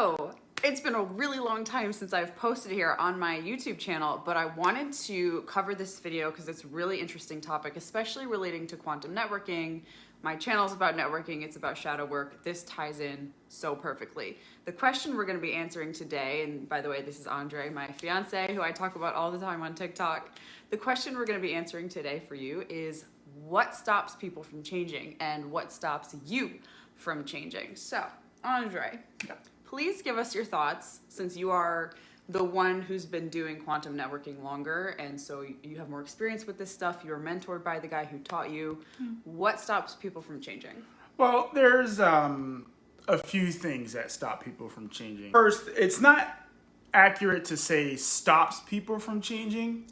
Hello! It's been a really long time since I've posted here on my YouTube channel, but I wanted to cover this video because it's a really interesting topic, especially relating to quantum networking. My channel is about networking, it's about shadow work. This ties in so perfectly. The question we're going to be answering today, and by the way, this is Andre, my fiance, who I talk about all the time on TikTok. The question we're going to be answering today for you is, what stops people from changing and what stops you from changing? So, Andre, please give us your thoughts, since you are the one who's been doing quantum networking longer, and so you have more experience with this stuff. You were mentored by the guy who taught you. What stops people from changing? Well, there's a few things that stop people from changing. First, it's not accurate to say stops people from changing.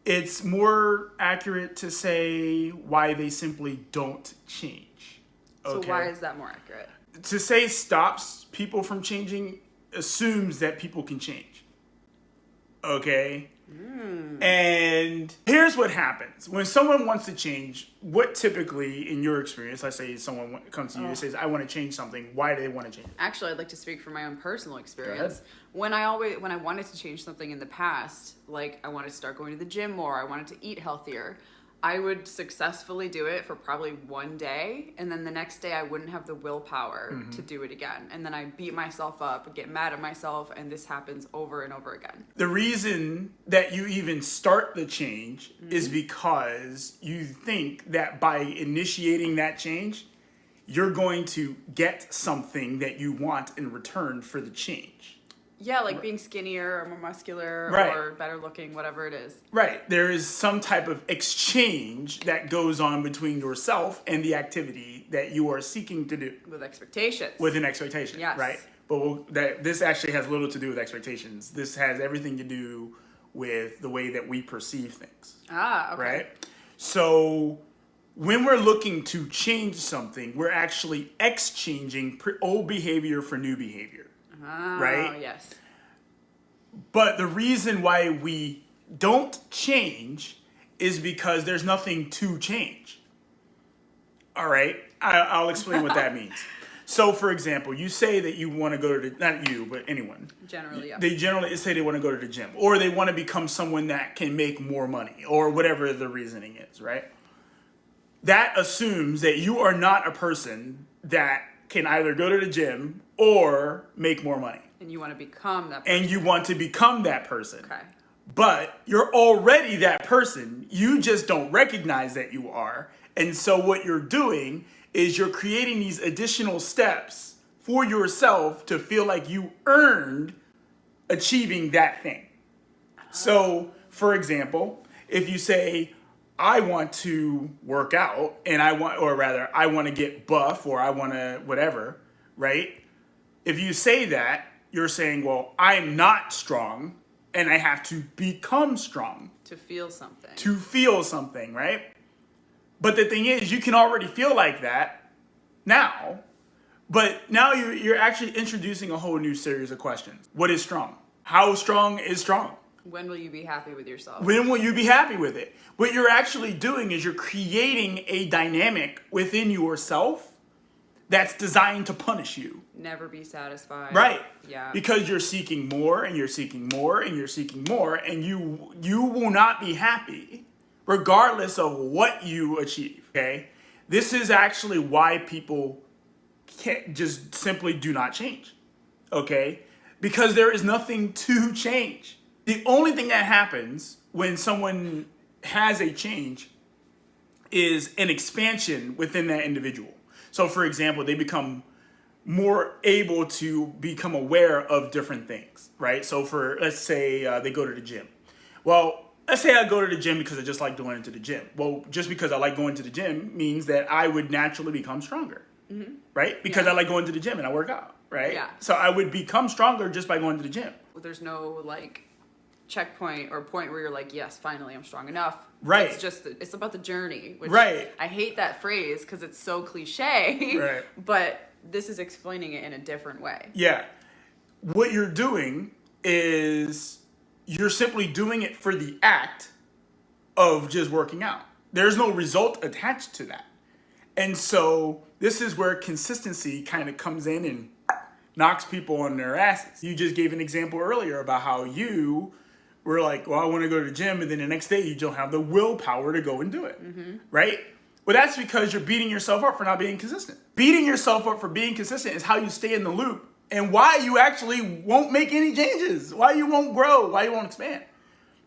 It's more accurate to say why they simply don't change. So why is that more accurate? To say stops people from changing assumes that people can change. Okay? And here's what happens. When someone wants to change, what typically, in your experience, let's say someone comes to you and says, I want to change something. Why do they want to change? Actually, I'd like to speak from my own personal experience. When I wanted to change something in the past, like I wanted to start going to the gym more, I wanted to eat healthier, I would successfully do it for probably one day, and then the next day I wouldn't have the willpower to do it again. And then I beat myself up, get mad at myself, and this happens over and over again. The reason that you even start the change is because you think that by initiating that change, you're going to get something that you want in return for the change. Yeah, like being skinnier or more muscular or better looking, whatever it is. Right. There is some type of exchange that goes on between yourself and the activity that you are seeking to do. With expectations. With an expectation, yes. Right? But this actually has little to do with expectations. This has everything to do with the way that we perceive things. Ah, okay. Right? So when we're looking to change something, we're actually exchanging old behavior for new behavior. Oh, right? Yes. But the reason why we don't change is because there's nothing to change. All right? I'll explain what that means. So, for example, you say that you want to go to not you, but anyone. Generally, yeah. They generally say they want to go to the gym, or they want to become someone that can make more money, or whatever the reasoning is, right? That assumes that you are not a person that can either go to the gym or make more money. And you want to become that person. And you want to become that person. Okay. But you're already that person. You just don't recognize that you are. And so what you're doing is you're creating these additional steps for yourself to feel like you earned achieving that thing. So, for example, if you say, I want to work out and I want to get buff, or I want to whatever, right? If you say that, you're saying, well, I'm not strong and I have to become strong. To feel something. To feel something, right? But the thing is, you can already feel like that now, but now you're actually introducing a whole new series of questions. What is strong? How strong is strong? When will you be happy with yourself? When will you be happy with it? What you're actually doing is you're creating a dynamic within yourself that's designed to punish you. Never be satisfied. Right. Yeah. Because you're seeking more and you're seeking more and you're seeking more, and you will not be happy regardless of what you achieve. Okay? This is actually why people can't just simply do not change. Okay? Because there is nothing to change. The only thing that happens when someone has a change is an expansion within that individual. So, for example, they become more able to become aware of different things, right? So, let's say they go to the gym. Well, let's say I go to the gym because I just like going to the gym. Well, just because I like going to the gym means that I would naturally become stronger, right? Because I like going to the gym and I work out, right? Yeah. So I would become stronger just by going to the gym. There's no checkpoint or point where you're like, yes, finally I'm strong enough. Right. It's about the journey. Which Right. I hate that phrase because it's so cliche. Right. But this is explaining it in a different way. Yeah. What you're doing is you're simply doing it for the act of just working out. There's no result attached to that. And so this is where consistency kind of comes in and knocks people on their asses. You just gave an example earlier about how you were like, well, I want to go to the gym, and then the next day you don't have the willpower to go and do it, right? Well, that's because you're beating yourself up for not being consistent. Beating yourself up for being consistent is how you stay in the loop and why you actually won't make any changes, why you won't grow, why you won't expand.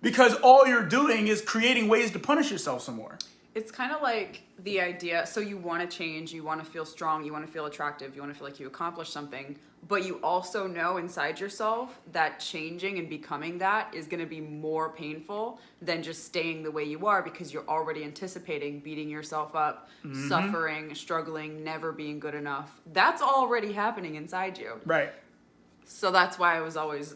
Because all you're doing is creating ways to punish yourself some more. It's kind of like the idea, so you want to change, you want to feel strong, you want to feel attractive, you want to feel like you accomplished something, but you also know inside yourself that changing and becoming that is going to be more painful than just staying the way you are, because you're already anticipating beating yourself up, suffering, struggling, never being good enough. That's already happening inside you. Right. So that's why I was always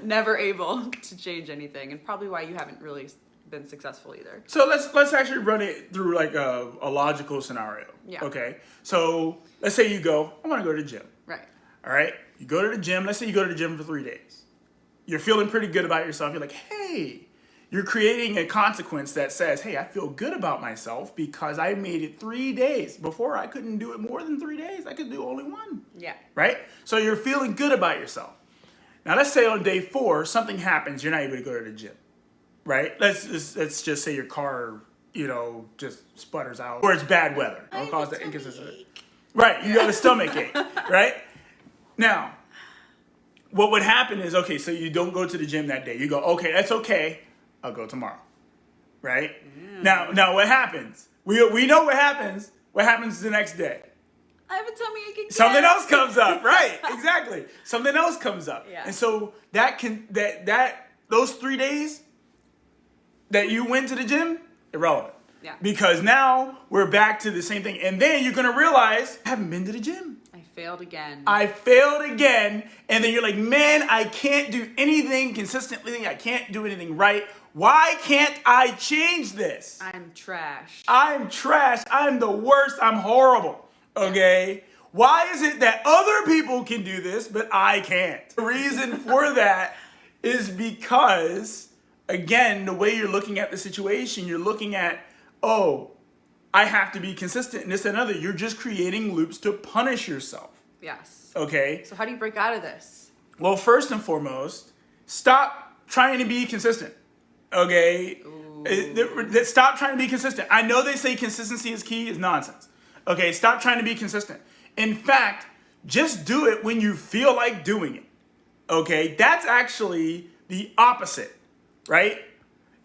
never able to change anything, and probably why you haven't really been successful either. So let's actually run it through like a logical scenario. Yeah. Okay. So let's say you go, I want to go to the gym. Right. All right. You go to the gym. Let's say you go to the gym for 3 days. You're feeling pretty good about yourself. You're like, hey, you're creating a consequence that says, hey, I feel good about myself because I made it 3 days. Before I couldn't do it more than 3 days. I could do only 1. Yeah. Right. So you're feeling good about yourself. Now let's say on day 4, something happens. You're not able to go to the gym. Right? Let's just say your car, just sputters out, or it's bad weather. It'll cause the inconsistency. Right? You got a stomach ache. Right? Now, what would happen is, okay, so you don't go to the gym that day. You go, okay, that's okay. I'll go tomorrow. Right? Now what happens? We know what happens. What happens the next day? I have a tummy ache again. Something else comes up. Right? Exactly. Something else comes up. Yeah. And so those 3 days that you went to the gym, irrelevant. Yeah. Because now we're back to the same thing. And then you're going to realize, I haven't been to the gym. I failed again. I failed again. And then you're like, man, I can't do anything consistently. I can't do anything right. Why can't I change this? I'm trash. I'm trash. I'm the worst. I'm horrible. Okay? Why is it that other people can do this, but I can't? The reason for that is because, again, the way you're looking at the situation, you're looking at, oh, I have to be consistent in this and another. You're just creating loops to punish yourself. Yes. Okay? So how do you break out of this? Well, first and foremost, stop trying to be consistent. Okay? Stop trying to be consistent. I know they say consistency is key. It's nonsense. Okay? Stop trying to be consistent. In fact, just do it when you feel like doing it. Okay? That's actually the opposite, right,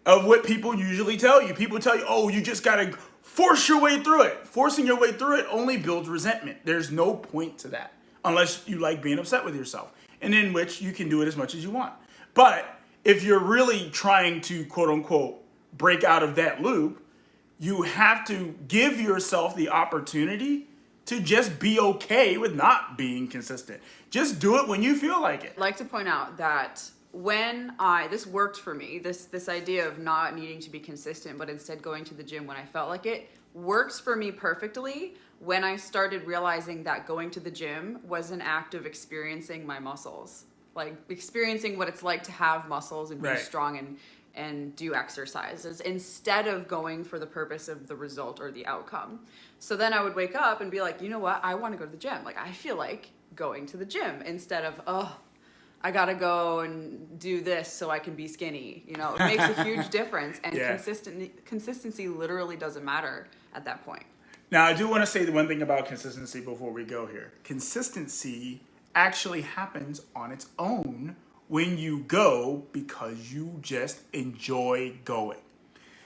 of what people usually tell you. People tell you, oh, you just got to force your way through it. Forcing your way through it only builds resentment. There's no point to that unless you like being upset with yourself, and in which you can do it as much as you want. But if you're really trying to, quote unquote, break out of that loop, you have to give yourself the opportunity to just be okay with not being consistent. Just do it when you feel like it. I'd like to point out that when this worked for me, this idea of not needing to be consistent, but instead going to the gym when I felt like it, works for me perfectly when I started realizing that going to the gym was an act of experiencing my muscles. Like experiencing what it's like to have muscles and be Right. strong and do exercises instead of going for the purpose of the result or the outcome. So then I would wake up and be like, you know what? I want to go to the gym. Like I feel like going to the gym instead of, oh, I gotta go and do this so I can be skinny. You know, it makes a huge difference, and Yeah. consistency literally doesn't matter at that point. Now, I do want to say the one thing about consistency before we go here. Consistency actually happens on its own when you go because you just enjoy going.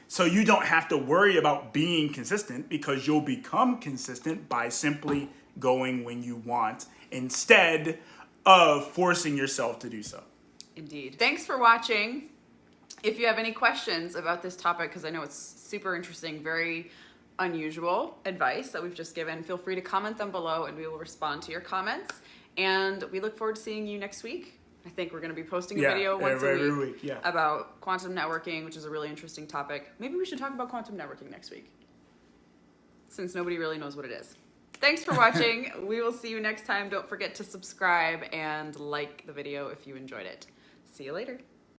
So you don't have to worry about being consistent because you'll become consistent by simply going when you want instead of forcing yourself to do so. Indeed. Thanks for watching. If you have any questions about this topic, because I know it's super interesting, very unusual advice that we've just given, feel free to comment them below and we will respond to your comments. And we look forward to seeing you next week. I think we're going to be posting a video once every a week, yeah. about quantum networking, which is a really interesting topic. Maybe we should talk about quantum networking next week, since nobody really knows what it is. Thanks for watching. We will see you next time. Don't forget to subscribe and like the video if you enjoyed it. See you later.